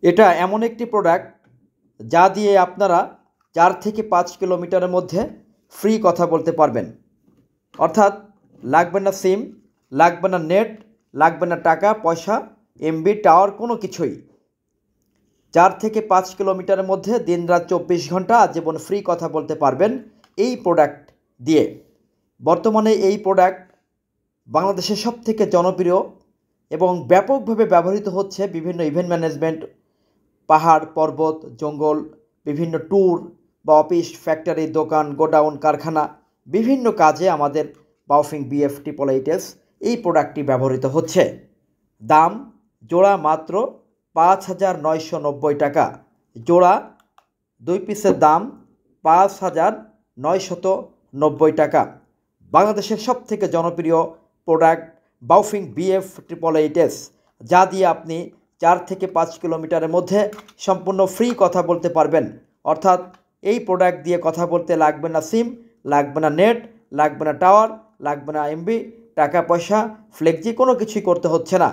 এটা এমন একটি প্রোডাক্ট যা দিয়ে আপনারা 4 থেকে 5 কিলোমিটারের মধ্যে ফ্রি কথা বলতে পারবেন। অর্থাৎ লাগবে না সিম, লাগবে না নেট, লাগবে না টাকা পয়সা, এমবি, টাওয়ার, কোনো কিছুই। 4 থেকে 5 কিলোমিটারের মধ্যে দিনরাত 24 ঘন্টা আজীবন ফ্রি কথা বলতে পারবেন এই প্রোডাক্ট দিয়ে। বর্তমানে এই প্রোডাক্ট বাংলাদেশের সবথেকে জনপ্রিয় এবং ব্যাপকভাবে ব্যবহৃত হচ্ছে বিভিন্ন ইভেন্ট ম্যানেজমেন্ট, পাহাড়, পর্বত, জঙ্গল, বিভিন্ন ট্যুর বা অফিস, ফ্যাক্টরি, দোকান, গোডাউন, কারখানা, বিভিন্ন কাজে আমাদের বাওফিং BF888 এই প্রোডাক্টটি ব্যবহৃত হচ্ছে। দাম জোড়া মাত্র 5,990 টাকা। জোড়া 2 পিসের দাম 5,990 টাকা। বাংলাদেশের সবথেকে জনপ্রিয় প্রোডাক্ট বাওফিং BF888, যা দিয়ে আপনি 4 থেকে 5 কিলোমিটারের মধ্যে সম্পূর্ণ ফ্রি কথা বলতে পারবেন। অর্থাৎ এই প্রোডাক্ট দিয়ে কথা বলতে লাগবে না সিম, লাগবে না নেট, লাগবে না টাওয়ার, লাগবে না এমবি, টাকা পয়সা, ফ্লেক্সি, কোনো কিছুই করতে হচ্ছে না।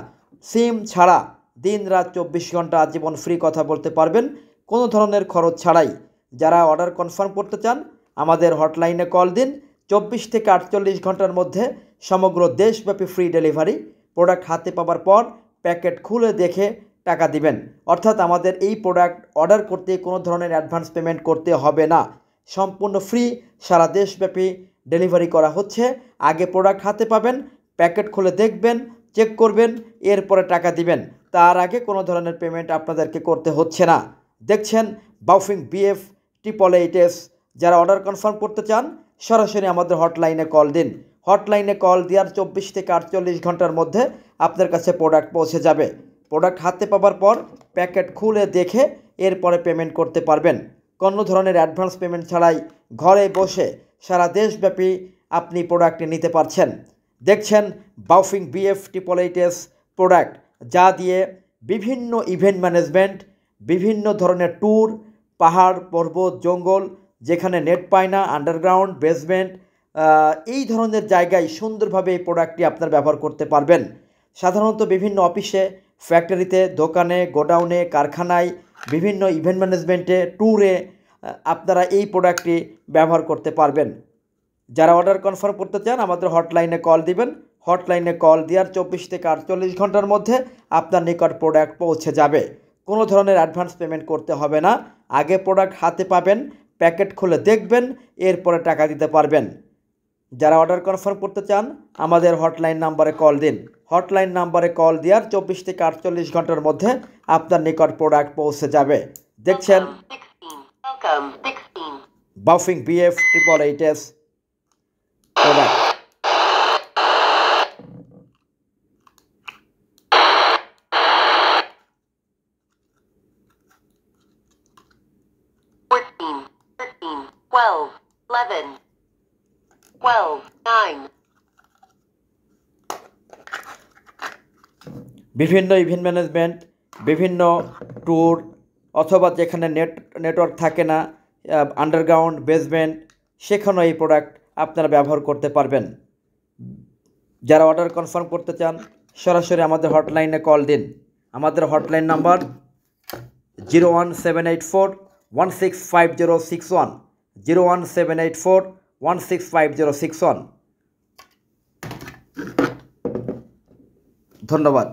সিম ছাড়া দিন রাত 24 ঘন্টা আজীবন ফ্রি কথা বলতে পারবেন কোনো ধরনের খরচ ছাড়াই। যারা অর্ডার কনফার্ম করতে চান আমাদের হটলাইনে কল দিন। 24 থেকে 48 ঘন্টার মধ্যে সমগ্র দেশব্যাপী ফ্রি ডেলিভারি। প্রোডাক্ট হাতে পাওয়ার পর প্যাকেট খুলে দেখে টাকা দিবেন। অর্থাৎ আমাদের এই প্রোডাক্ট অর্ডার করতে কোনো ধরনের অ্যাডভান্স পেমেন্ট করতে হবে না, সম্পূর্ণ ফ্রি সারা দেশব্যাপী ডেলিভারি করা হচ্ছে। আগে প্রোডাক্ট হাতে পাবেন, প্যাকেট খুলে দেখবেন, চেক করবেন, এরপরে টাকা দিবেন। তার আগে কোনো ধরনের পেমেন্ট আপনাদেরকে করতে হচ্ছে না। দেখছেন বাওফিং BF888। যারা অর্ডার কনফার্ম করতে চান সরাসরি আমাদের হটলাইনে কল দিন। হটলাইনে কল দেওয়ার 24 থেকে 48 ঘন্টার মধ্যে আপনার কাছে প্রোডাক্ট পৌঁছে যাবে। প্রোডাক্ট হাতে পাওয়ার পর প্যাকেট খুলে দেখে এরপরে পেমেন্ট করতে পারবেন। কোনো ধরনের অ্যাডভান্স পেমেন্ট ছাড়াই ঘরে বসে সারা দেশব্যাপী আপনি প্রোডাক্টটি নিতে পারছেন। দেখছেন বাওফিং BF888 প্রোডাক্ট, যা দিয়ে বিভিন্ন ইভেন্ট ম্যানেজমেন্ট, বিভিন্ন ধরনের ট্যুর, পাহাড়, পর্বত, জঙ্গল, যেখানে নেট পায় না, আন্ডারগ্রাউন্ড, বেসমেন্ট, এই ধরনের জায়গায় সুন্দরভাবে এই প্রোডাক্টটি আপনারা ব্যবহার করতে পারবেন। সাধারণত বিভিন্ন অফিসে, ফ্যাক্টরিতে, দোকানে, গোডাউনে, কারখানায়, বিভিন্ন ইভেন্ট ম্যানেজমেন্টে, ট্যুরে আপনারা এই প্রোডাক্টটি ব্যবহার করতে পারবেন। যারা অর্ডার কনফার্ম করতে চান আমাদের হটলাইনে কল দিবেন। হটলাইনে কল দেওয়ার 24 থেকে 48 ঘন্টার মধ্যে আপনার নিকট প্রোডাক্ট পৌঁছে যাবে। কোনো ধরনের অ্যাডভান্স পেমেন্ট করতে হবে না। আগে প্রোডাক্ট হাতে পাবেন, প্যাকেট খুলে দেখবেন, এরপরে টাকা দিতে পারবেন। যারা অর্ডার কনফার্ম করতে চান আমাদের হটলাইন নাম্বারে কল দিন। হটলাইন নাম্বারে কল দেওয়ার 24 থেকে 48 ঘন্টার মধ্যে আপনার নিকট প্রোডাক্ট পৌঁছে যাবে। দেখছেন বাওফিং BF888 প্রোডাক্ট। 14, 13, 12, 11, 12, 9. বিভিন্ন ইভেন্ট ম্যানেজমেন্ট, বিভিন্ন ট্যুর, অথবা যেখানে নেটওয়ার্ক থাকে না, আন্ডারগ্রাউন্ড, বেসমেন্ট, সেখানেও এই প্রোডাক্ট আপনারা ব্যবহার করতে পারবেন। যারা অর্ডার কনফার্ম করতে চান সরাসরি আমাদের হটলাইনে কল দিন। আমাদের হটলাইন নাম্বার 01784165061, 01784165061। ধন্যবাদ।